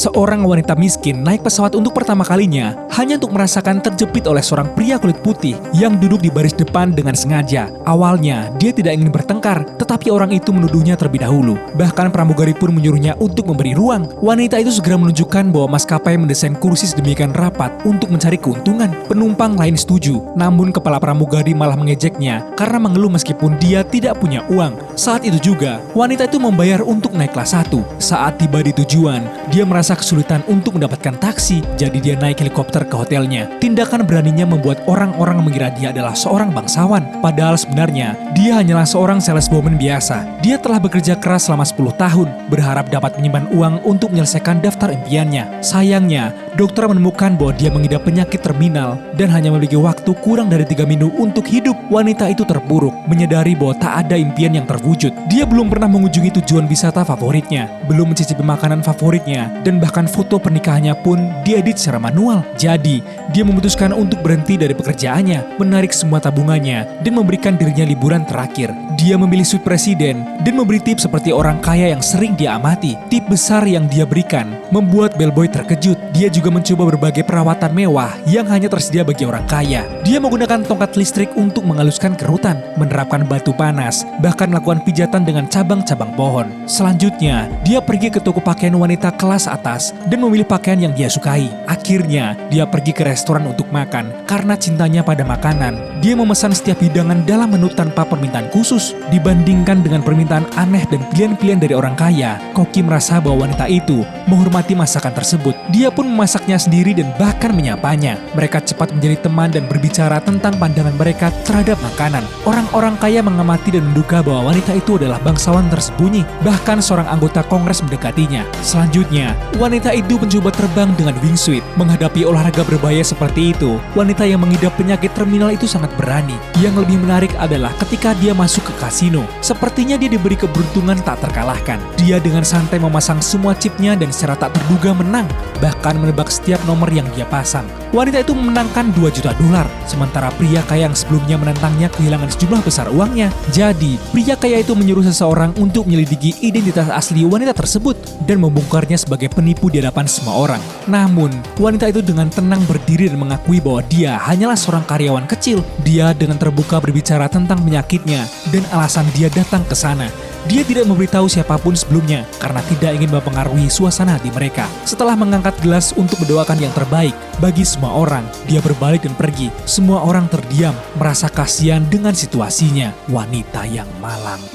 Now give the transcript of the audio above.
Seorang wanita miskin naik pesawat untuk pertama kalinya hanya untuk merasakan terjepit oleh seorang pria kulit putih yang duduk di baris depan dengan sengaja. Awalnya, dia tidak ingin bertengkar, tetapi orang itu menuduhnya terlebih dahulu. Bahkan pramugari pun menyuruhnya untuk memberi ruang. Wanita itu segera menunjukkan bahwa maskapai mendesain kursi sedemikian rapat untuk mencari keuntungan. Penumpang lain setuju, namun kepala pramugari malah mengejeknya karena mengeluh meskipun dia tidak punya uang. Saat itu juga, wanita itu membayar untuk naik kelas 1. Saat tiba di tujuan, dia merasa kesulitan untuk mendapatkan taksi, jadi dia naik helikopter ke hotelnya. Tindakan beraninya membuat orang-orang mengira dia adalah seorang bangsawan. Padahal sebenarnya, dia hanyalah seorang saleswoman biasa. Dia telah bekerja keras selama 10 tahun, berharap dapat menyimpan uang untuk menyelesaikan daftar impiannya. Sayangnya, dokter menemukan bahwa dia mengidap penyakit terminal dan hanya memiliki waktu kurang dari 3 minggu untuk hidup. Wanita itu terpuruk, menyadari bahwa tak ada impian yang terwujud. Dia belum pernah mengunjungi tujuan wisata favoritnya, belum mencicipi makanan favoritnya, dan bahkan foto pernikahannya pun diedit secara manual. Jadi, dia memutuskan untuk berhenti dari pekerjaannya, menarik semua tabungannya, dan memberikan dirinya liburan terakhir. Dia memilih suite presiden dan memberi tips seperti orang kaya yang sering dia amati. Tip besar yang dia berikan membuat bellboy terkejut. Dia juga mencoba berbagai perawatan mewah yang hanya tersedia bagi orang kaya. Dia menggunakan tongkat listrik untuk menghaluskan kerutan, menerapkan batu panas, bahkan melakukan pijatan dengan cabang-cabang pohon. Selanjutnya, dia pergi ke toko pakaian wanita kelas atas dan memilih pakaian yang dia sukai. Akhirnya, dia pergi ke restoran untuk makan. Karena cintanya pada makanan, dia memesan setiap hidangan dalam menu tanpa permintaan khusus. Dibandingkan dengan permintaan aneh dan pilihan-pilihan dari orang kaya, Koki merasa bahwa wanita itu menghormati masakan tersebut. Dia pun memasaknya sendiri dan bahkan menyapanya. Mereka cepat menjadi teman dan berbicara tentang pandangan mereka terhadap makanan. Orang-orang kaya mengamati dan menduga bahwa wanita itu adalah bangsawan tersembunyi. Bahkan seorang anggota kongres mendekatinya. Selanjutnya, wanita itu mencoba terbang dengan wingsuit. Menghadapi olahraga berbahaya seperti itu, wanita yang mengidap penyakit terminal itu sangat berani. Yang lebih menarik adalah ketika dia masuk ke kasino. Sepertinya dia diberi keberuntungan tak terkalahkan. Dia dengan santai memasang semua chipnya dan secara tak terduga menang. Bahkan menebak setiap nomor yang dia pasang. Wanita itu memenangkan 2 juta dolar, sementara pria kaya yang sebelumnya menantangnya kehilangan sejumlah besar uangnya. Jadi, pria kaya itu menyuruh seseorang untuk menyelidiki identitas asli wanita tersebut dan membongkarnya sebagai penipu di hadapan semua orang. Namun, wanita itu dengan tenang berdiri dan mengakui bahwa dia hanyalah seorang karyawan kecil. Dia dengan terbuka berbicara tentang penyakitnya dan alasan dia datang ke sana. Dia tidak memberitahu siapapun sebelumnya karena tidak ingin mempengaruhi suasana hati mereka. Setelah mengangkat gelas untuk mendoakan yang terbaik bagi semua orang, dia berbalik dan pergi. Semua orang terdiam, merasa kasihan dengan situasinya. Wanita yang malang.